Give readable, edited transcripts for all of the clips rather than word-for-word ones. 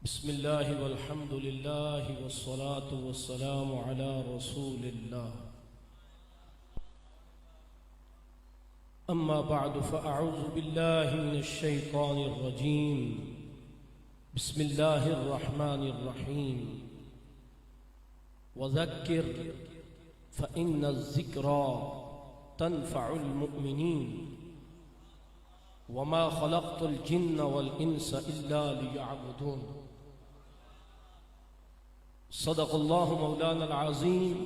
बिस्मिल्लाहि वल्हम्दुलिल्लाहि वस्सलातु वस्सलामु अला रसूलिल्लाह। अम्मा बअदु फ़अऊज़ु बिल्लाहि मिनश शैतानिर रजीम। बिस्मिल्लाहिर रहमानिर रहीम। वज़क्किर फ़इन्नज़्ज़िक्रा तन्फ़उल मुमिनीन। वमा ख़लक़तुल जिन्न वल इंसा इल्ला लियअबुदून। सदक़ल्लाहु मौलाना अज़ीम।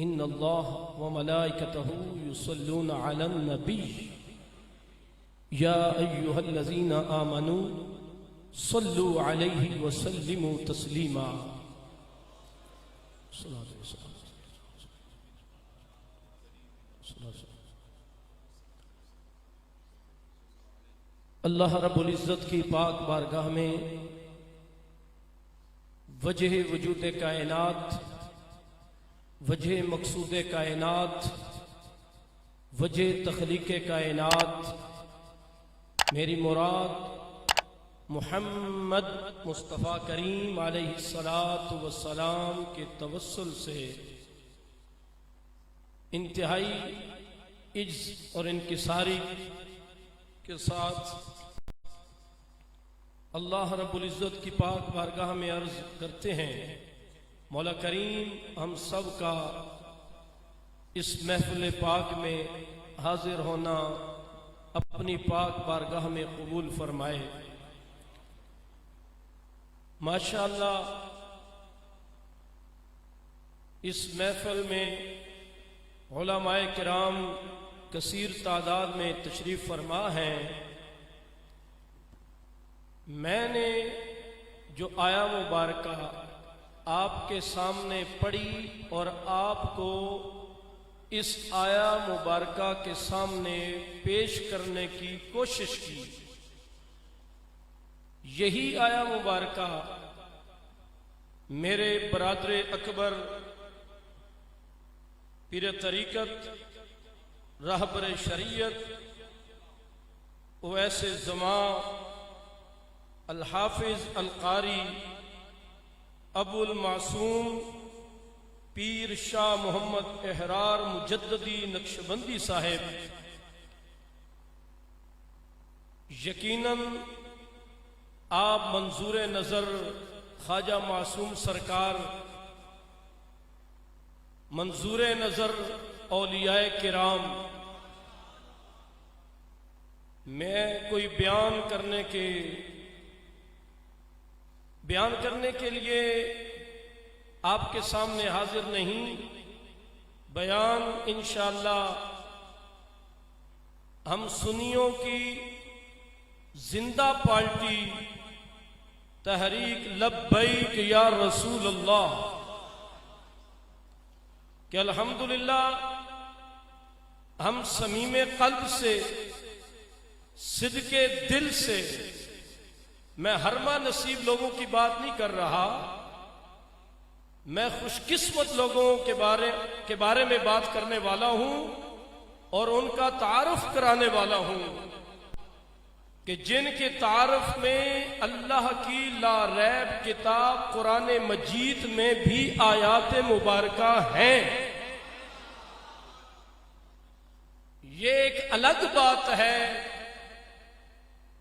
इन्नल्लाह व मलाइकतहु युसल्लूना अलन नबी या अय्युहल्लज़ीना आमनू सल्लु अलैहि व सल्लिमू तस्लीमा। अल्लाह रब्बुल इज़्ज़त की पाक बारगाह में वजह वजूद कायनात, वजह मकसूद कायनात, वजह तख्लीक कायनात, मेरी मुराद मुहम्मद मुस्तफ़ा करीम अलैहिस्सलातु वस्सलाम के तवस्सुल से इंतहाई इज्ज़ और इनकिसारी के साथ अल्लाह रब्बुल इज़्ज़त की पाक बारगाह में अर्ज़ करते हैं, मौला करीम हम सब का इस महफ़िल पाक में हाजिर होना अपनी पाक बारगाह में कबूल फरमाए। माशाअल्लाह इस महफ़िल में उलमाए किराम कसीर तादाद में तशरीफ़ फरमा हैं। मैंने जो आया मुबारका आपके सामने पढ़ी और आपको इस आया मुबारका के सामने पेश करने की कोशिश की, यही आया मुबारका मेरे बरादर अकबर पीर तरीक़त रहबर शरीयत ओवैसे ज़मा अल हाफिज अल कारी अबुल मासूम पीर शाह मोहम्मद एहरार मुजद्ददी नक्शबंदी साहेब, यकीनन आप मंजूर नज़र ख्वाजा मासूम सरकार, मंजूर नज़र औलियाए किराम, मैं कोई बयान करने के लिए आपके सामने हाजिर नहीं। बयान इंशाअल्लाह हम सुन्नियों की जिंदा पार्टी तहरीक लब्बैक या रसूल अल्लाह कि अल्हम्दुलिल्लाह हम समीमे कल्ब से, सिद्के दिल से, मैं हरमा नसीब लोगों की बात नहीं कर रहा, मैं खुशकिस्मत लोगों के बारे में बात करने वाला हूं और उनका तारुफ कराने वाला हूं कि जिनके तारुफ में अल्लाह की ला रैब किताब कुरान मजीद में भी आयात मुबारका हैं। ये एक अलग बात है,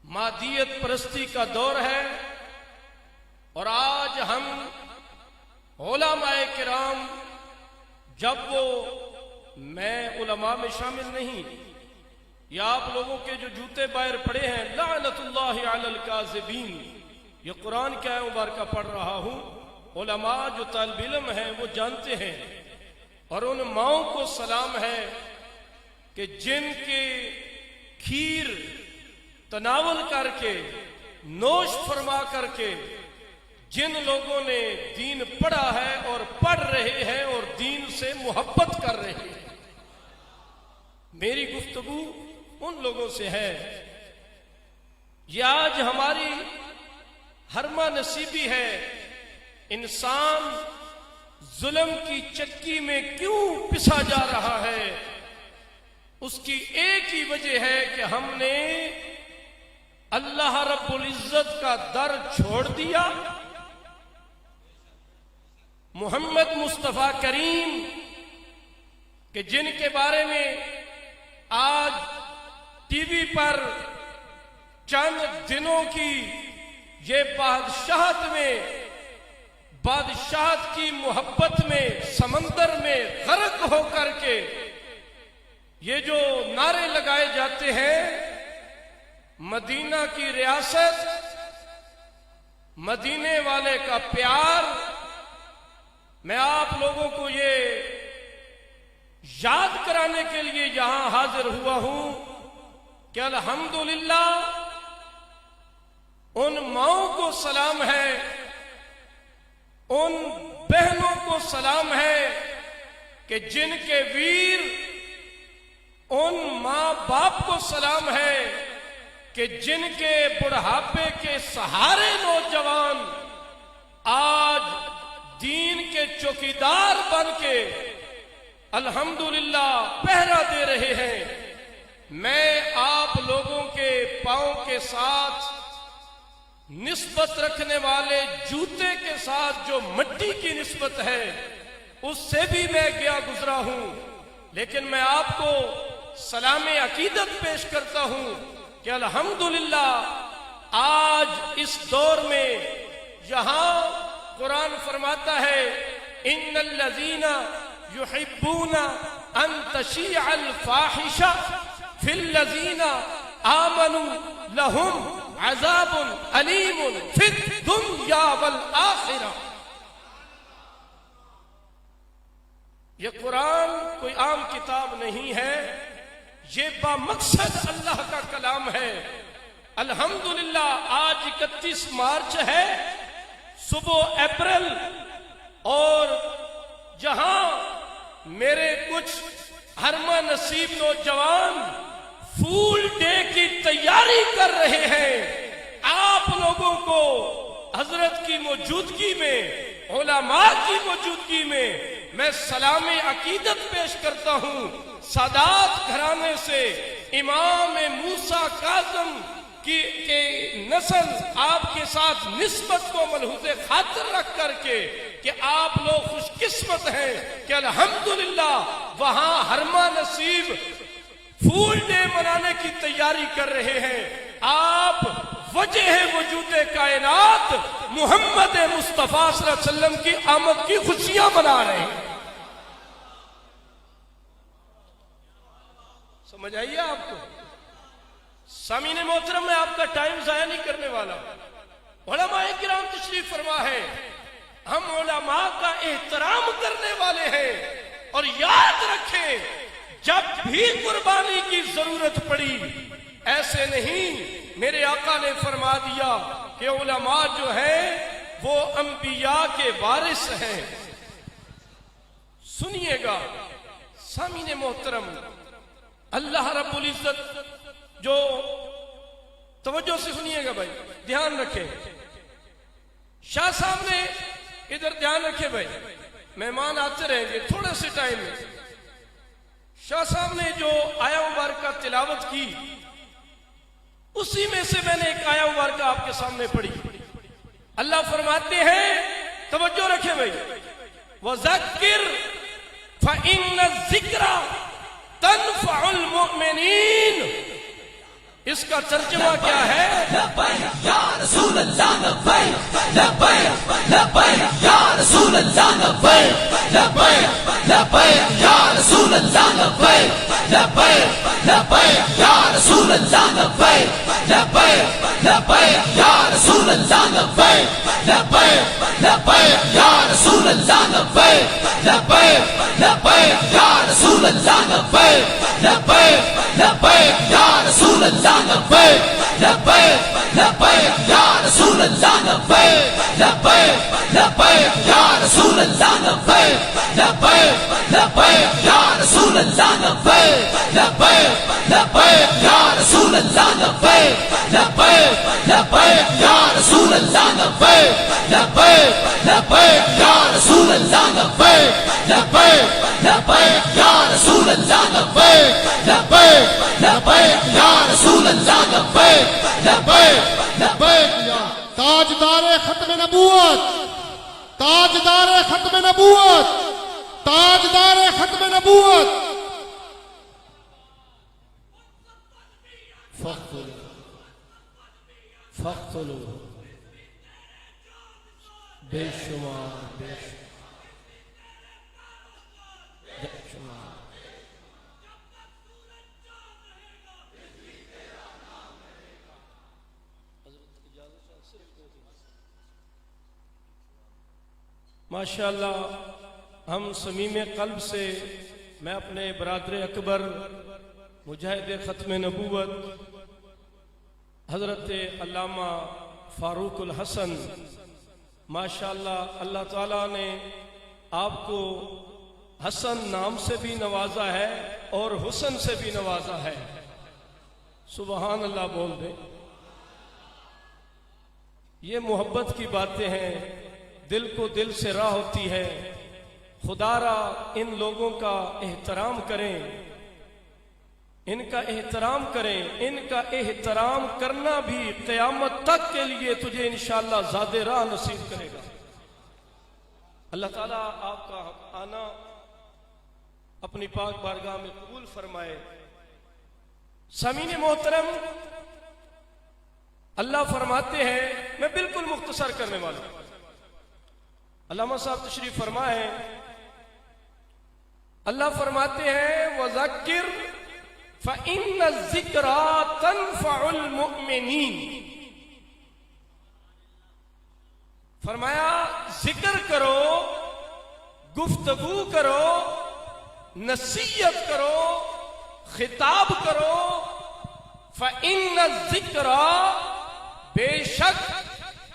मादियत परस्ती का दौर है और आज हम उलमाए किराम, जब वो, मैं उलमा में शामिल नहीं, या आप लोगों के जो जूते बाहर पड़े हैं, लानतुल्लाहि अलल काज़िबीन, ये कुरान क्या है मुबारका पढ़ रहा हूं। उलमा जो तालिब इल्म हैं वो जानते हैं और उन माओं को सलाम है कि जिनके खीर तनावल करके, नोश फरमा करके जिन लोगों ने दीन पढ़ा है और पढ़ रहे हैं और दीन से मोहब्बत कर रहे हैं, मेरी गुफ्तगू उन लोगों से है। ये आज हमारी हरमा नसीबी है। इंसान जुल्म की चक्की में क्यों पिसा जा रहा है, उसकी एक ही वजह है कि हमने अल्लाह रब्बुल इज्जत का दर छोड़ दिया, मोहम्मद मुस्तफा करीम के जिनके बारे में आज टीवी पर चंद दिनों की ये बादशाहत की मोहब्बत में समंदर में गर्क होकर के ये जो नारे लगाए जाते हैं, मदीना की रियासत, मदीने वाले का प्यार, मैं आप लोगों को ये याद कराने के लिए यहां हाजिर हुआ हूं कि अल्हम्दुलिल्लाह उन माओं को सलाम है, उन बहनों को सलाम है कि जिनके वीर, उन मां बाप को सलाम है कि जिनके बुढ़ापे के सहारे नौजवान आज दीन के चौकीदार बन के अल्हम्दुलिल्लाह पहरा दे रहे हैं। मैं आप लोगों के पांव के साथ निस्बत रखने वाले जूते के साथ जो मिट्टी की निस्बत है उससे भी मैं गया गुजरा हूं, लेकिन मैं आपको सलामे अकीदत पेश करता हूं कि अल्हम्दुलिल्लाह आज इस दौर में जहां कुरान फरमाता है इन्नल्लज़ीना युहिब्बूना अन तशीअल फाहिशा फिल्लज़ीना आमनू लहुम अज़ाबुन अलीमुन फिद दुनिया वल आखिरा। ये कुरान कोई आम किताब नहीं है, ये बामकसद अल्लाह का कलाम है। अल्हम्दुलिल्लाह आज 31 मार्च है, सुबह अप्रैल, और जहां मेरे कुछ हरमा नसीब नौजवान फूल डे की तैयारी कर रहे हैं, आप लोगों को हजरत की मौजूदगी में, उलमा की मौजूदगी में मैं सलामे अकीदत पेश करता हूं। सादात घराने से इमाम मूसा काज़म के नस्ल आपके साथ निस्बत को मलहूज़े खातिर रख करके कि आप लोग खुशकिस्मत हैं कि अल्हम्दुलिल्लाह वहां हरमा नसीब फूल डे मनाने की तैयारी कर रहे हैं। आप वजह वजूदे कायनात मोहम्मद मुस्तफा सल्लल्लाहु अलैहि वसल्लम की आमद की खुशियां मना रहे हैं। समझ आइए आपको? सामीने मोहतरम, मैं आपका टाइम जाया नहीं करने वाला। उलमाए किराम तशरीफ फरमा है, हम उलमा का एहतराम करने वाले हैं, और याद रखें जब भी कुर्बानी की जरूरत पड़ी, ऐसे नहीं, मेरे आका ने फरमा दिया कि उलमा जो है वो अंबिया के वारिस हैं। सुनिएगा सामीने मोहतरम, अल्लाह रब्बुल इज्जत, जो तवज्जो से सुनिएगा भाई, ध्यान रखें। शाह साहब ने इधर ध्यान रखे भाई, मेहमान आते रहेंगे थोड़े से टाइम में। शाह साहब ने जो आया मुबारक तिलावत की, उसी में से मैंने एक आया मुबारक आपके सामने पढ़ी। अल्लाह फरमाते हैं, तवज्जो रखे भाई, वज़क्किर फ़इन्न ज़िक्रा तनफ़उल मुमिनीन। इसका तर्जुमा क्या है? लब्बैक या रसूल अल्लाह, लब्बैक लब्बैक लब्बैक या रसूल अल्लाह, लब्बैक लब्बैक लब्बैक या रसूल अल्लाह, लब्बैक लब्बैक लब्बैक या रसूल अल्लाह, लब्बैक लब्बैक लब्बैक या रसूल अल्लाह, लब्बैक लब्बैक लब्बैक या रसूल अल्लाह, लब्बैक लब्बैक लब्बैक या रसूल अल्लाह, लब्बैक लब्बैक लब्बैक या रसूल अल्लाह, लब्बैक लब्बैक लब्बैक या रसूल अल्लाह, लब्बैक लब्बैक लब्बैक या रसूल अल्लाह, लब्बैक लब्बैक लब्बैक या रसूल अल्लाह, लब्बैक लब्बैक लब्बैक या रसूल अल्लाह, लब्बैक लब्बैक लब्बैक या रसूल अल्लाह, लब्बैक लब्बैक लब्बैक या रसूल अल्लाह, लब्बैक लब्बैक लब्बैक या रसूल अल्लाह, लब्बैक लब्बैक लब्बैक या रसूल अल्लाह, लब्बैक लब्बैक ताजदार खत्म नबूवत, ताजदार खत्म नबूवत। फख्तुलू फख्तुलू बेशुमार बेशुमार। माशाअल्लाह, हम समीम कल्ब से मैं अपने बरादर अकबर मुजाहिद ख़त्म नबूवत हज़रत अल्लामा फ़ारूकुल हसन, माशाअल्लाह अल्लाह ताला ने आपको हसन नाम से भी नवाजा है और हुसन से भी नवाजा है। सुबहान अल्लाह बोल दे। ये मोहब्बत की बातें हैं, दिल को दिल से राह होती है। खुदारा इन लोगों का एहतराम करें, इनका एहतराम करें। इनका एहतराम करना भी क़यामत तक के लिए तुझे इंशाअल्लाह ज़ादे राह नसीब करेगा। अल्लाह ताला आपका आना अपनी पाक बारगाह में कबूल फरमाए। समीन मोहतरम, अल्लाह फरमाते हैं, मैं बिल्कुल मुख्तसर करने वाला हूं। अल्लामा साहब तशरीफ फरमाए। अल्लाह फरमाते हैं वज़क्किर फ़इन्न ज़िक्रा तनफ़उल मुमिनीन। फरमाया जिक्र करो, गुफ्तगू करो, नसीहत करो, खिताब करो। फ़इन्न ज़िक्रा, बेशक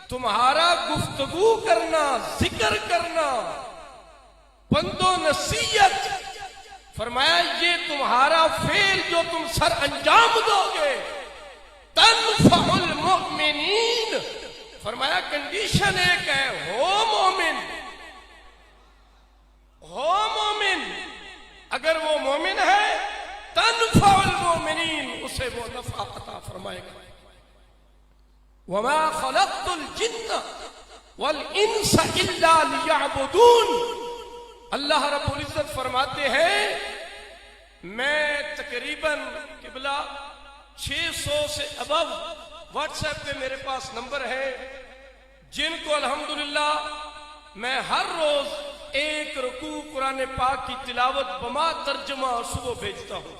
तुम्हारा गुफ्तगू करना, जिक्र करना, बंदो नसीहत, फरमाया ये तुम्हारा फेल जो तुम सर अंजाम दोगे, तनफ़उल मुमिनीन। फरमाया कंडीशन एक है, हो मोमिन, हो मोमिन। अगर वो मोमिन है तनफ़उल मुमिनीन, उसे वो नफ़ा अता फरमाएगा। वमा खलक़तुल जिन्न वल इंस इल्ला लियअबुदून। अल्लाह रब्बुल इज्जत फरमाते हैं, मैं तकरीबन किबला 600 से अबव व्हाट्सएप पे मेरे पास नंबर है, जिनको अल्हम्दुलिल्लाह मैं हर रोज एक रुकू कुरान पाक की तिलावत बमा तर्जुमा सुबह भेजता हूं।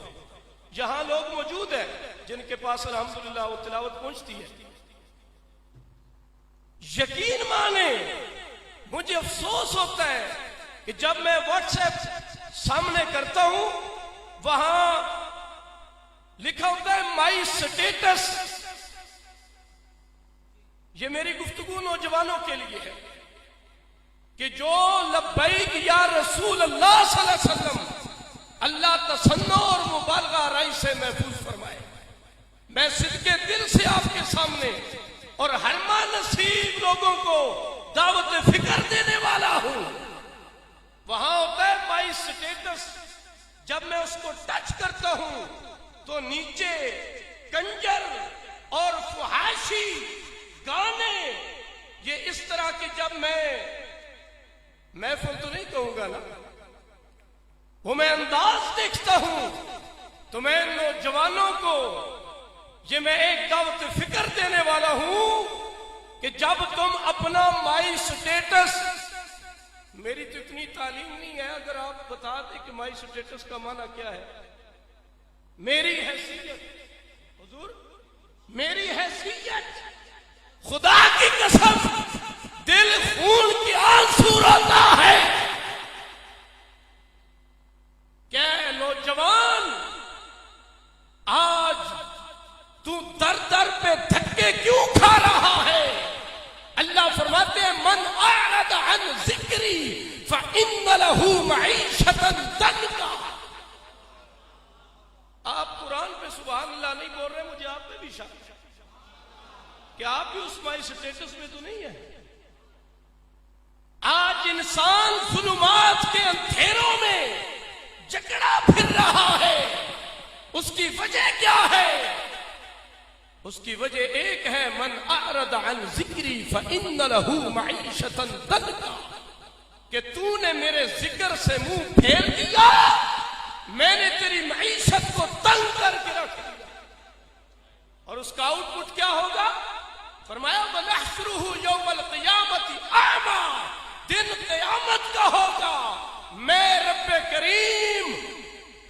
जहां लोग मौजूद हैं जिनके पास अल्हम्दुलिल्लाह वो तिलावत पहुंचती है। यकीन माने, मुझे अफसोस होता है कि जब मैं व्हाट्सएप सामने करता हूं, वहां लिखा होता है माई स्टेटस। ये मेरी गुफ्तगू नौजवानों के लिए है कि जो लब्बैक या रसूल अल्लाह सल्लल्लाहु अलैहि वसल्लम, अल्लाह तसन्नो और मुबालगा राय से महफूज फरमाए। मैं सिद्के दिल से आपके सामने और हरमा नसीब लोगों को दावत फिक्र देने वाला हूं। वहां होता है माई स्टेटस। जब मैं उसको टच करता हूं तो नीचे कंजर और फुहाशी गाने, ये इस तरह के, जब मैं महफिल तो नहीं कहूंगा ना, वो मैं अंदाज देखता हूं तो मैं नौजवानों को ये मैं एक दावत फिक्र देने वाला हूं कि जब तुम अपना माई स्टेटस, मेरी तो इतनी तालीम नहीं है, अगर आप बता दें कि माई स्टेटस का माना क्या है। मेरी हैसियत हुजूर, मेरी हैसियत, खुदा की कसम दिल खून की आंसू रोता है। क्या नौजवान, आज तू दर दर पे धक्के क्यों खा रहा है? अल्लाह फरमाते हैं मन आरद अन जिक्री फइन्न लहू मईशतन दन्का। आप कुरान पे सुभान अल्लाह नहीं बोल रहे, मुझे आप पे भी शक है कि आप भी उस माई स्टेटस में तो नहीं है। आज इंसान जुल्मात के अंधेरों में जकड़ा फिर रहा है। उसकी वजह क्या है? उसकी वजह एक है, मन आरद अन जिक्री फइन्न लहू मईशतन दन्का। कि तूने मेरे जिक्र से मुंह फेर दिया, मैंने तेरी मईशत को तंग करके रख दिया। और उसका आउटपुट क्या होगा? फरमाया वनहशरुहु यौमल क़ियामति आमा, दिन क़यामत का होगा, मैं रब्बे करीम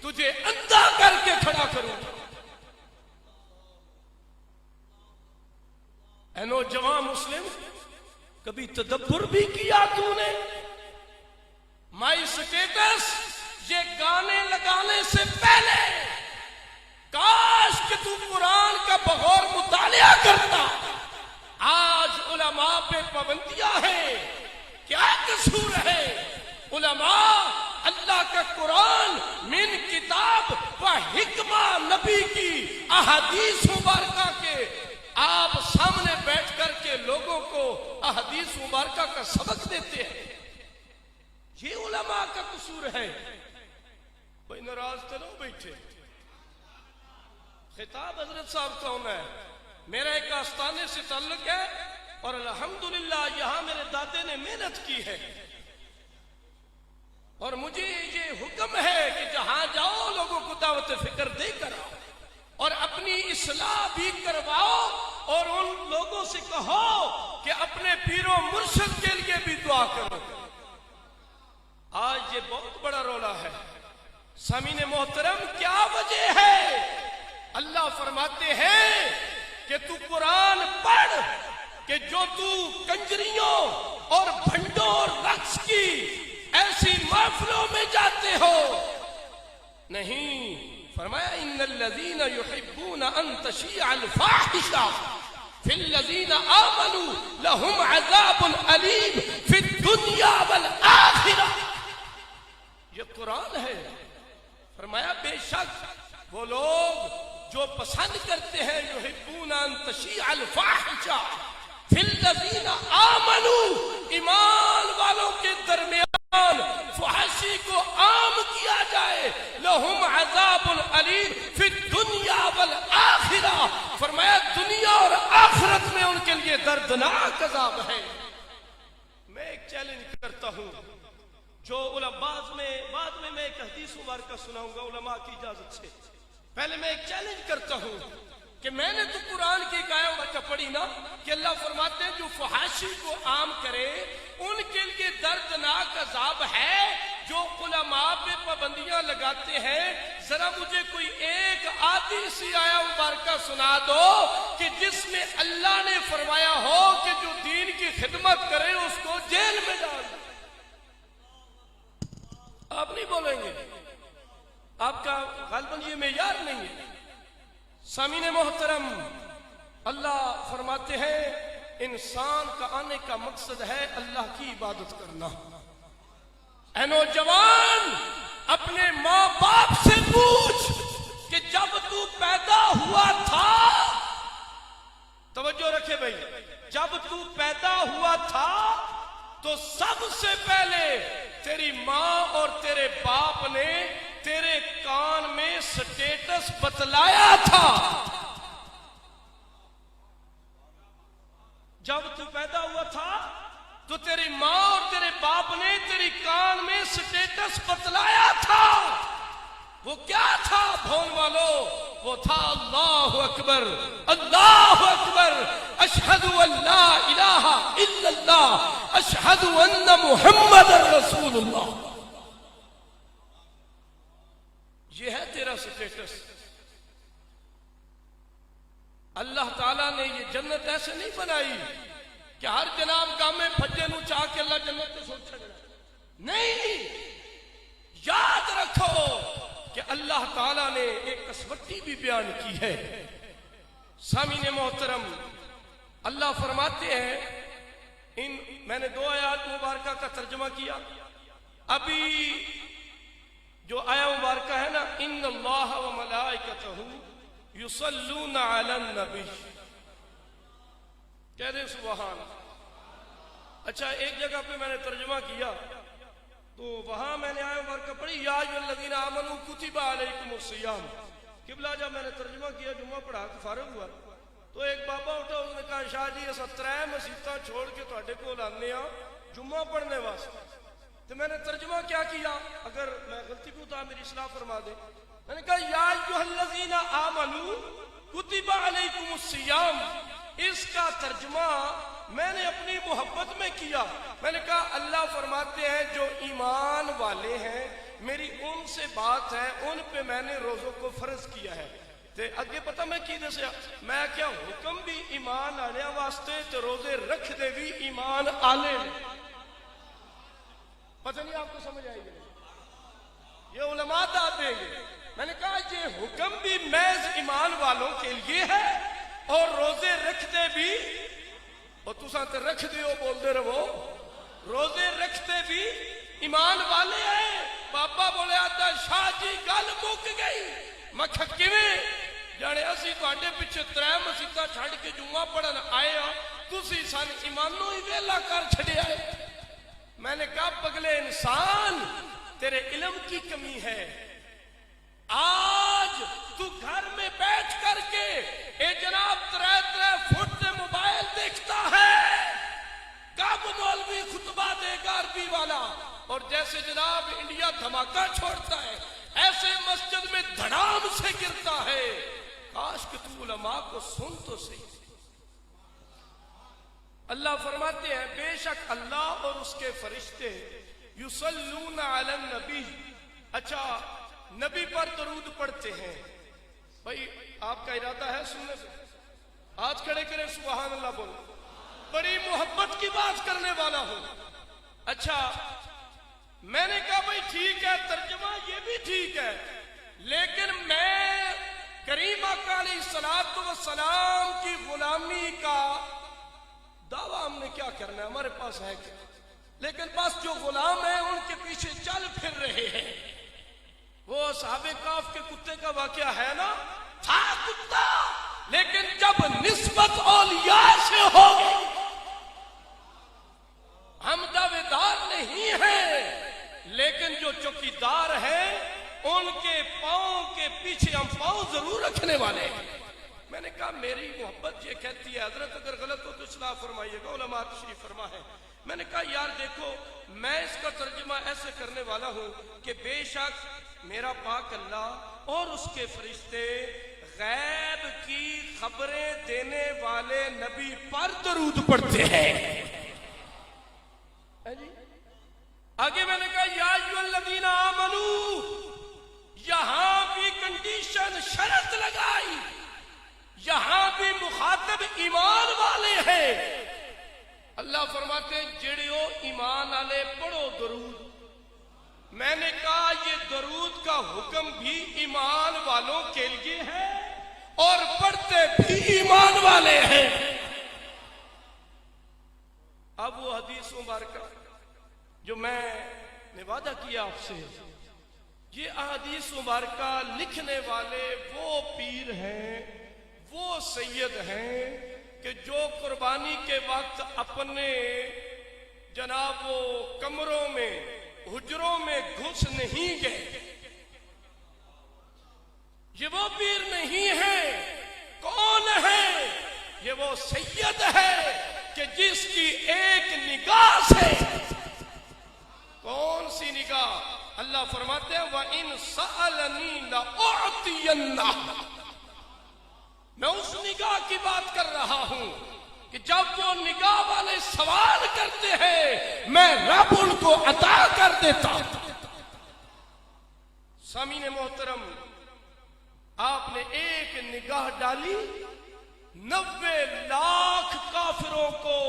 तुझे अंधा करके खड़ा करूंगा। ऐ नौजवान मुस्लिम, कभी तदब्बुर भी किया तूने? माई स्टेटस ये गाने लगाने से पहले काश कि तू कुरान का बगौर मुतालिया करता। आज उलमा पे पाबंदियां हैं, क्या कसूर है? उलमा अल्लाह का कुरान मिन किताब व हिकमा नबी की अहादीस मुबारका के आप सामने बैठ करके लोगों को अहादीस मुबारका का सबक देते हैं। ये उलमा का कसूर है। कोई नाराज तो नहीं बैठे? खिताब हजरत साहब कौन है? मेरा एक आस्थाने से ताल्लुक है और अल्हम्दुलिल्लाह यहां मेरे दादे ने मेहनत की है और मुझे ये हुक्म है कि जहां जाओ लोगों को दावत फिक्र देकर आओ और अपनी इस्लाह भी करवाओ और उन लोगों से कहो कि अपने पीरों मुर्शिद के लिए भी दुआ करो। आज ये बहुत बड़ा रोला है। सामीने मोहतरम, क्या वजह है? अल्लाह फरमाते हैं कि तू कुरान पढ़ कि जो तू कंजरियों और भंडों और रक्स की ऐसी महफिलों में जाते हो। नहीं, फरमाया इन्नल्लज़ीना युहिब्बूना अन तशीअल फाहिशा फिल्लज़ीना आमनू लहुम अज़ाबुन अलीम फिद दुनिया वल आखिरा। ये कुरान है। फरमाया बेशक वो लोग जो पसंद करते हैं युहिब्बूना अन तशीअल फाहिशा फिल्लज़ीना आमनू, ईमान वालों के दरमियान फहशी को आम किया जाए, लहुम अज़ाबुल अलीम फिद दुनिया वल आखिरा। फरमाया दुनिया और आखिरत में उनके लिए दर्दनाक अज़ाब है। मैं एक चैलेंज करता हूं, जो बाद में मैं एक हदीस मुबारका सुनाऊंगा उलमा की इजाजत से। पहले मैं एक चैलेंज करता हूं कि मैंने तो कुरान की एक आयत पढ़ी ना कि अल्लाह फरमाते हैं जो फहाशी को आम करे उनके लिए दर्दनाक अजाब है। जो उलमा पे पाबंदियां लगाते हैं, जरा मुझे कोई एक आदि सी आया मुबारका सुना दो कि जिसमें अल्लाह ने फरमाया हो कि जो दीन की खिदमत करे उसको जेल में डाल दो। आप नहीं बोलेंगे, आपका गालबन ये मेयार नहीं है। सामीने मोहतरम, अल्लाह फरमाते हैं इंसान का आने का मकसद है अल्लाह की इबादत करना। ऐ नौजवान, अपने माँ बाप से पूछ कि जब तू पैदा हुआ था, तवज्जो रखे भाई, जब तू पैदा हुआ था तो सबसे पहले तेरी माँ और तेरे बाप ने तेरे कान में स्टेटस बतलाया था। जब तू पैदा हुआ था तो तेरी माँ और तेरे बाप ने तेरी कान में स्टेटस बतलाया था। वो क्या था भवन वालों? वो था अल्लाहु अकबर, अल्लाहु अकबर, अशहदु अल्ला इलाहा इल्लल्लाह, अशहदु अन्ना मुहम्मदर रसूलुल्लाह। ये है तेरा स्टेटस। अल्लाह ताला ने ये जन्नत ऐसे नहीं बनाई कि हर जनाब गामे फज्जे नु चाह के अल्लाह जन्नत को सोच छड़ा। नहीं, याद रखो कि अल्लाह ताला ने एक कसवट्टी भी बयान की है। सामीने मोहतरम, अल्लाह फरमाते हैं मैंने 2 आयत मुबारका का तर्जुमा किया। अभी जो आया मुबारका है ना, इन्नल्लाह व मलाइकतहु युसल्लूना अलन नबी, कह दे सुभान। अच्छा, एक जगह पे मैंने तर्जुमा किया तो वहां मैंने आया मुबारका पढ़ी, या अय्युहल्लज़ीना आमनू कुतिबा अलैकुमुस सियाम। किबला जब मैंने तर्जुमा किया, जुम्मा पढ़ा के फारग हुआ तो एक बाबा उठा, उसने कहा शाह जी अस 3 मसीता छोड़ के तुहाडे कोल आने आ जुम्मा पढ़ने वास्ते। तो मैंने तर्जुमा क्या किया, अगर मैं गलती को तो मेरी इस्लाह फरमा दे। मैंने कहा या अय्युहल्लज़ीना आमनू कुतिबा अलैकुमुस्सियाम, इसका तर्जुमा मैंने अपनी मोहब्बत में किया। मैंने कहा अल्लाह फरमाते हैं जो ईमान वाले हैं, मेरी उनसे बात है, उन पे मैंने रोजों को फर्ज किया है। ते अगे पता मैं की दसिया, मैं क्या हुक्म भी ईमान आने वास्ते ते रोजे रख दे भी ईमान आले ने। पता नहीं आपको समझ आएगी, ये उलमा दाद देंगे। मैंने कहा ये हुक्म भी महज ईमान वालों के लिए है और रोजे रखते भी, और तुसा तो रख दियो बोलते रहो, रोजे रखते भी ईमान वाले हैं। बाबा बोले आता शाह जी गल मुक गई। मैं किवें जाने असी तुहाडे पिछे 3 मसीता छड़ के जुम्मा पढ़न आए आ, तुसी सन ईमानों ही वेला कर छड़िया है। मैंने कहा पगले इंसान तेरे इल्म की कमी है। आज तू घर में बैठ करके ए जनाब 3 फुट से मोबाइल देखता है, कब मौलवी खुतबा देगा अरबी वाला, और जैसे जनाब इंडिया धमाका छोड़ता है ऐसे मस्जिद में धड़ाम से गिरता है। काश कि तू उलमा को सुन तो सही। अल्लाह फरमाते हैं बेशक अल्लाह और उसके फरिश्ते युसल्लूना अलन नबी, अच्छा नबी पर दरूद पढ़ते हैं। भाई आपका इरादा है सुनने से, आज खड़े करें सुभान अल्लाह बोलो। बड़ी मोहब्बत की बात करने वाला हूं। अच्छा मैंने कहा भाई ठीक है, तर्जुमा ये भी ठीक है, लेकिन मैं करीम आका अलैहिस्सलातु वस्सलाम की गुलामी का दावा हमने क्या करना है, हमारे पास है क्या? लेकिन पास जो गुलाम है उनके पीछे चल फिर रहे हैं। वो साहबे काफ के कुत्ते का वाकया है ना, था कुत्ता, लेकिन जब निस्बत औलिया से हो गई, हम दावेदार नहीं हैं, लेकिन जो चौकीदार हैं उनके पांव के पीछे हम पांव जरूर रखने वाले हैं। मैंने कहा मेरी मोहब्बत ये कहती है, हजरत अगर गलत हो तो इस्लाह फरमाइएगा, उलमा तशरीफ फरमा है। मैंने कहा यार देखो मैं इसका तर्जुमा ऐसे करने वाला हूं कि बेशक मेरा पाक अल्लाह और उसके फरिश्ते गैब की खबरें देने वाले नबी पर दरूद पढ़ते हैं। आगे मैंने कहा या अय्युहल्लज़ीना आमनू, यहां भी कंडीशन शर्त लगाई, यहां भी मुखातब ईमान वाले हैं। अल्लाह फरमाते जेड़ियो ईमान वाले पढ़ो दरूद। मैंने कहा ये दरूद का हुक्म भी ईमान वालों के लिए है और पढ़ते भी ईमान वाले हैं। अब वो हदीस मुबारक जो मैंने वादा किया आपसे, ये अहदीस मुबारक लिखने वाले वो पीर हैं, वो सैयद हैं कि जो कुर्बानी के वक्त अपने जनाब वो कमरों में हुजरों में घुस नहीं गए। ये वो पीर नहीं है। कौन है? ये वो सैयद है कि जिसकी एक निगाह से, कौन सी निगाह? अल्लाह फरमाते हैं व इन सअलनी लअतियन्ना। मैं उस निगाह की बात कर रहा हूं कि जब वो निगाह वाले सवाल करते हैं मैं रब उनको अता कर देता। सामीने मोहतरम, आपने एक निगाह डाली, 90 लाख काफिरों को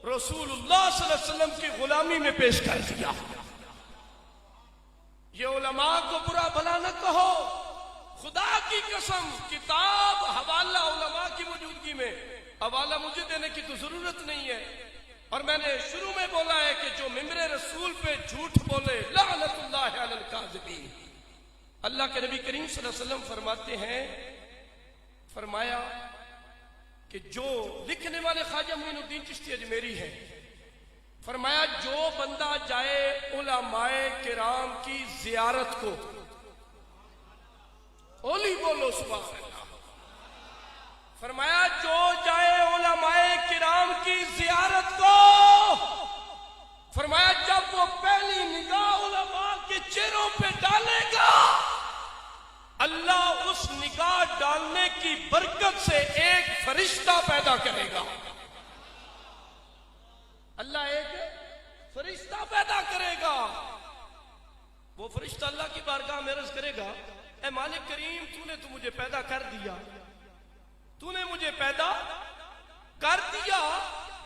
रसूलुल्लाह सल्लल्लाहु अलैहि वसल्लम की गुलामी में पेश कर दिया। ये उलमा को बुरा भला न कहो, खुदा की कसम किताब हवाला उलमा की मौजूदगी में, हवाला मुझे देने की तो जरूरत नहीं है। और मैंने शुरू में बोला है कि जो मिंबरे रसूल पे झूठ बोले लानतुल्लाह अलल काज़िबीन। अल्लाह के नबी करीम सल्लल्लाहु अलैहि वसल्लम फरमाते हैं, फरमाया कि जो लिखने वाले ख्वाजा मोइनुद्दीन चिश्ती अजमेरी है, फरमाया जो बंदा जाए उलमाए किराम की जियारत को, ओली बोलो सुभान अल्लाह, फरमाया जो जाए उलमाए किराम की जियारत को, फरमाया जब जब वो पहली निगाह उलमा के चेहरों पे डालेगा, अल्लाह उस निगाह डालने की बरकत से एक फरिश्ता पैदा करेगा। अल्लाह एक फरिश्ता पैदा करेगा। वो फरिश्ता अल्लाह की बारगाह में अर्ज करेगा, ए मालिक करीम, तूने तो मुझे पैदा कर दिया, तूने मुझे पैदा कर दिया,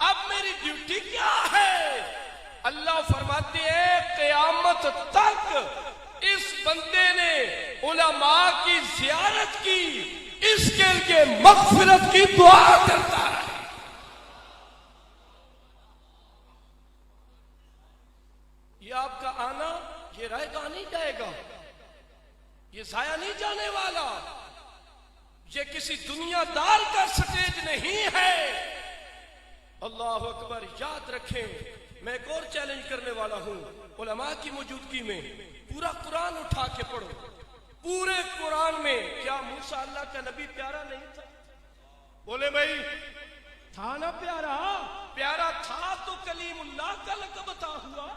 अब मेरी ड्यूटी क्या है? अल्लाह फरमाते हैं, क़यामत तक इस बंदे ने उलमा की ज़ियारत की, इसके लिए मग़फ़िरत की दुआ करता है। ये आपका आना, ये रहेगा नहीं जाएगा, ये जाया नहीं जाने वाला। ये किसी दुनियादार का स्टेज नहीं है। अल्लाह अकबर। याद रखें, मैं एक और चैलेंज करने वाला हूं, उलमा की मौजूदगी में पूरा कुरान उठा के पढ़ो। पूरे कुरान में क्या मूसा अल्लाह का नबी प्यारा नहीं था? बोले भाई, था ना प्यारा? प्यारा था तो कलीमुल्लाह का लक़ब अता हुआ।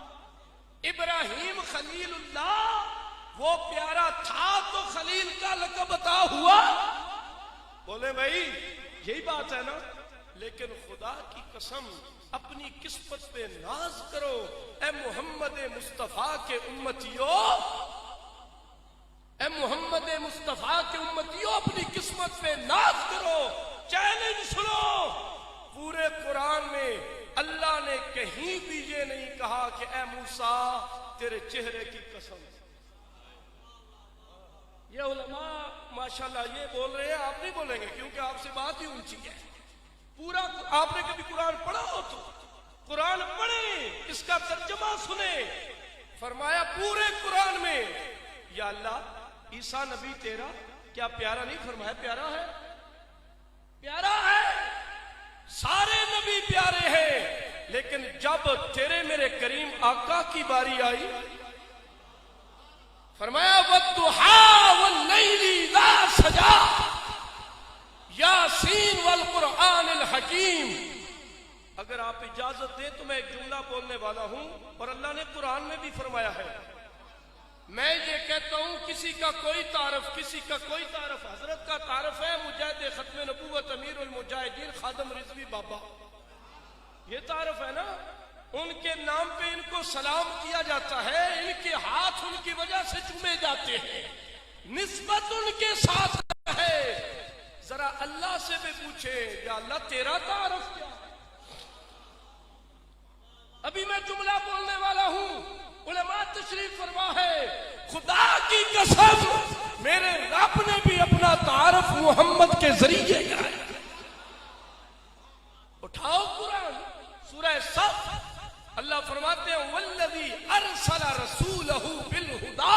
इब्राहिम खलीलुल्लाह, वो प्यारा था तो खलील का लक़ब अता हुआ। बोले भाई, यही बात है ना? लेकिन खुदा की कसम, अपनी किस्मत पे नाज करो। ए मोहम्मद मुस्तफा के उम्मतियों, ए मोहम्मद मुस्तफा के उम्मतियों, अपनी किस्मत पे नाज करो। चैलेंज सुनो, पूरे कुरान में अल्लाह ने कहीं भी ये नहीं कहा कि ए मूसा तेरे चेहरे की कसम। ये उलमा माशाल्लाह ये बोल रहे हैं, आप नहीं बोलेंगे क्योंकि आपसे बात ही ऊंची है। पूरा आपने कभी कुरान पढ़ा हो तो कुरान पढ़े, इसका तर्जुमा सुने। फरमाया पूरे कुरान में, या अल्लाह ईसा नबी तेरा क्या प्यारा नहीं? फरमाया प्यारा है, प्यारा है। सारे नबी प्यारे हैं, लेकिन जब तेरे मेरे करीम आका की बारी आई, फरमाया वद्दुहा वल्लैलि इज़ा सजा, यासीन वल कुरआनिल हकीम। अगर आप इजाजत दें तो मैं एक जुमला बोलने वाला हूं, और अल्लाह ने कुरान में भी फरमाया है। मैं ये कहता हूं, किसी का कोई तारफ, किसी का कोई तारफ। हजरत का तारफ है मुजाहिद खत्म नबूवत अमीरुल मुजाहिदीन खादम रिजवी बाबा, ये तारफ है ना। उनके नाम पे इनको सलाम किया जाता है, इनके हाथ उनकी वजह से चूमे जाते हैं, निस्बत उनके साथ है। जरा अल्लाह से भी पूछे, या अल्लाह तेरा तारफ क्या? अभी मैं जुमला बोलने वाला हूं, उलमा तशरीफ फरमा है। खुदा की कसम, मेरे रब ने भी अपना तारफ मोहम्मद के जरिए कराया। उठाओ कुरान, सूरह सफ, अल्लाह फरमाते हैं वल्लज़ी अरसला रसूलहू बिल हुदा।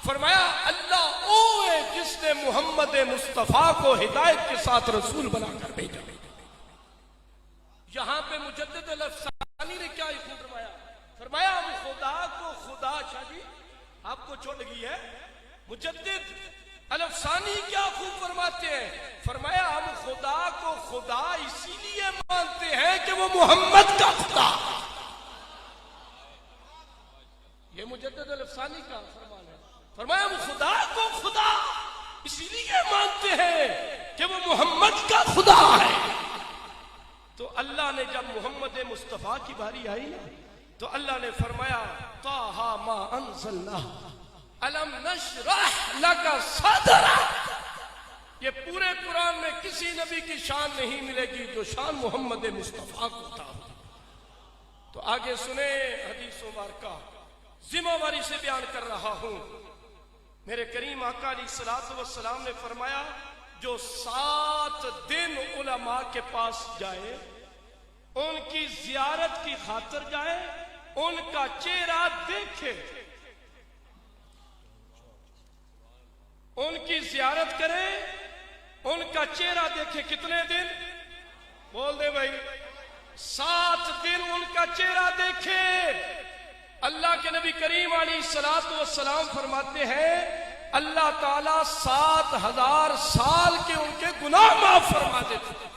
फरमाया अल्लाह वो है जिसने मोहम्मद मुस्तफा को हिदायत के साथ रसूल बनाकर भेजा। यहां पे मुजद्दिद अल-अफ़सानी ने क्या खूब फरमाया? फरमाया हम खुदा को खुदा, शाह जी आपको चोट लगी है। मुजद्दिद अल-अफ़सानी क्या खूब फरमाते हैं? फरमाया हम खुदा को खुदा इसीलिए मानते हैं कि वो मोहम्मद का खुदा। ये मुजद्दिद अल-अफ़सानी का फरमान है। फरमाया हम खुदा को खुदा इसीलिए मानते हैं कि वो मोहम्मद का खुदा है। तो अल्लाह ने जब मोहम्मद मुस्तफा की बारी आई ना, तो अल्लाह ने फरमाया ताहा मा अंज़लना अलम नशरह लका सदरक। ये पूरे कुरान में किसी नबी की शान नहीं मिलेगी जो शान मोहम्मद मुस्तफा को था। तो आगे सुने, हदीस मुबारका जिम्मेवारी से बयान कर रहा हूं। मेरे करीम आका अलैहिस्सलातु वस्सलाम ने फरमाया, जो 7 दिन उलमा के पास जाए, उनकी जियारत की खातिर जाए, उनका चेहरा देखे, उनकी जियारत करे, उनका चेहरा देखे। कितने दिन? बोल दे भाई। 7 दिन उनका चेहरा देखे। अल्लाह के नबी करीम अलैहिस्सलातु वस्सलाम फरमाते हैं अल्लाह ताला 7000 साल के उनके गुनाह माफ फरमा देते हैं।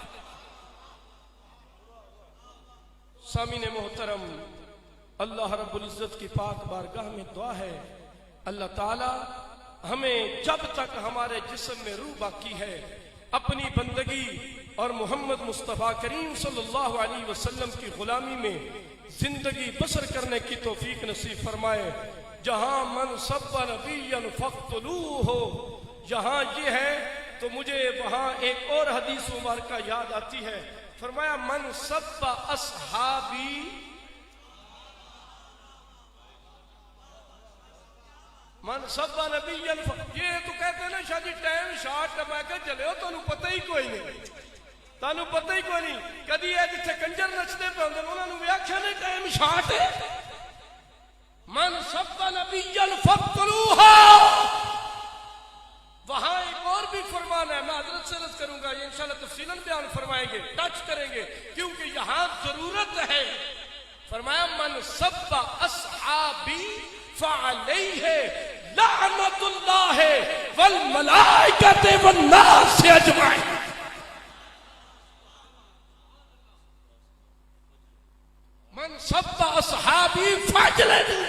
सामीने मोहतरम, अल्लाह रब्बुल इज्जत की पाक बारगाह में दुआ है, अल्लाह ताला हमें जब तक हमारे जिस्म में रूह बाकी है अपनी बंदगी और मोहम्मद मुस्तफ़ा करीम सल्लल्लाहु अलैहि वसल्लम की गुलामी में जिंदगी बसर करने की तौफीक नसीब फरमाए। जहां मन सब्बा नबिय्यन फक़्तुलूहु हो, जहां ये है तो मुझे वहां एक और हदीस मुबारका याद आती है। फरमाया मन सब्बा अस्हाबी, मन सब्बा नबिय्यन, ये तो कहते हैं ना शादी टाइम शार्ट, मैं कह चले तुहानू पता ही कोई नहीं, तुहानू पता ही कोई नहीं। कदी है जिथे कंजर नचते पे होंगे उन्होंने व्याख्या नहीं टाइम शार्ट है। मन सब्बा नबिय्यन फक़्तुलूहु, वहां एक और भी फरमान है, मैं हजरत से अर्ज़ करूंगा, ये इंशाल्लाह तफसीलन बयान फरमाएंगे, टच करेंगे क्योंकि यहां जरूरत है। फरमाया मन सब्बा अस्हाबी फ़अलैहि लअनतुल्लाह वल मलाइकति वन नास अजमाइन। मन सब्बा अस्हाबी फ़अलैहि।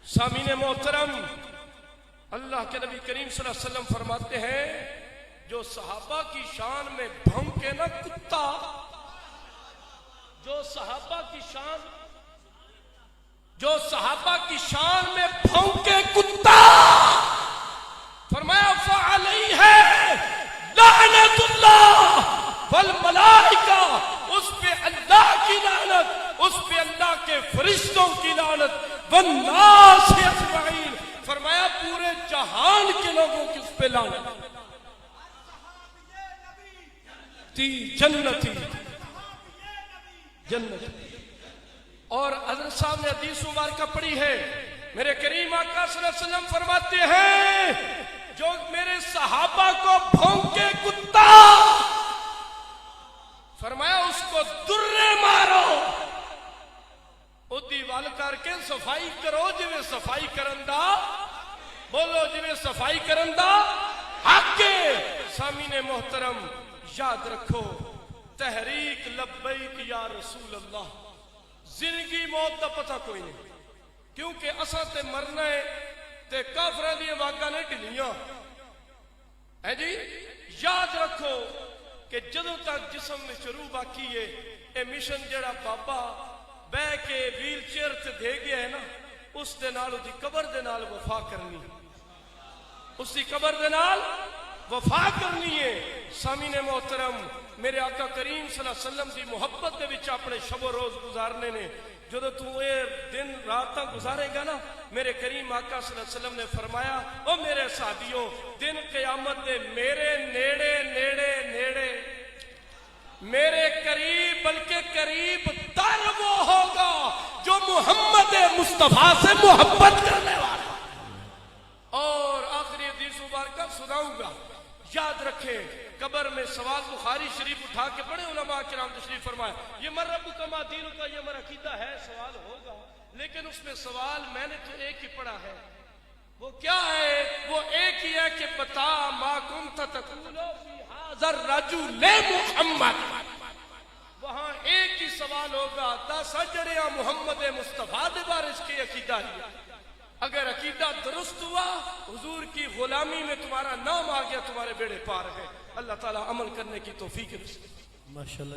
सामीने मोहतरम, अल्लाह के नबी करीम सल्लल्लाहु अलैहि वसल्लम फरमाते हैं जो सहाबा की शान में भौंके ना कुत्ता, जो सहाबा की शान में भौंके कुत्ता, फरमाया फ़अलैहि लअनतुल्लाह वल मलाइका, उस पे अल्लाह की लानत, उस पे अल्लाह के फरिश्तों की लानत, वन्नास अजमाइन, फरमाया पूरे जहान के लोगों की उस पे लानत। जन्नती जन्नती। और हज़रत साहब ने हदीस मुबारका पढ़ी है, मेरे करीम आका सल्लल्लाहु अलैहि वसल्लम फरमाते हैं जो मेरे सहाबा को भौंके कुत्ता, फरमाया उसको दुर्रे मारो, उदी वल करके सफाई करो जिवें सफाई करंदा, बोलो जिवें सफाई करंदा आके। सामीने मोहतरम, याद रखो तहरीक लब्बैक या रसूल अल्लाह, जिंदगी मौत का पता कोई नहीं, क्योंकि असा ते मरना है ते काफरां दी वागा नहीं ढिलियां है जी। याद रखो कि जदों तक जिस्म में रूह बाकी है, ये मिशन जड़ा बाबा बह के व्हील चेयर से दे गया है ना, उस दे नाल उदी कबर दे नाल वफा करनी, उसकी कबर दे नाल वफा करनी है। सामीने मोहतरम, मेरे आका करीम सल्लल्लाहु अलैहि वसल्लम की मुहब्बत दे विच अपने शबो रोज गुजारने ने। जो तू ये दिन रात गुजारेगा ना, मेरे करीम आका सल्लल्लाहु अलैहि वसल्लम ने फरमाया, ओ मेरे साथियों, दिन क़यामत दे मेरे नेड़े नेड़े नेड़े मेरे करीब, बल्कि करीब तर वो होगा जो मोहम्मद मुस्तफा से मोहब्बत करने वाला। और आखिरी हदीस मुबारक सुनाऊंगा, याद रखें, कब्र में सवाल बुखारी शरीफ उठा के बड़े उलमा किराम तशरीफ फरमाए, ये मर रब्बुका मा दीनुका, ये हमारा अकीदा है, सवाल होगा, लेकिन उसमें सवाल मैंने तो एक ही पढ़ा है, वो क्या है? वो एक ही है कि बता मा कुंत तक़ूलु फी हाज़र रजुल मुहम्मद। वहां एक ही सवाल होगा, दस अजरिया मोहम्मद मुस्तफा दे बारे इसकी अकीदा है। अगर अकीदा दुरुस्त हुआ, हुजूर की गुलामी में तुम्हारा नाम आ गया, तुम्हारे बेड़े पार है। अल्लाह ताला अमल करने की तौफीक नसीब। माशाअल्लाह।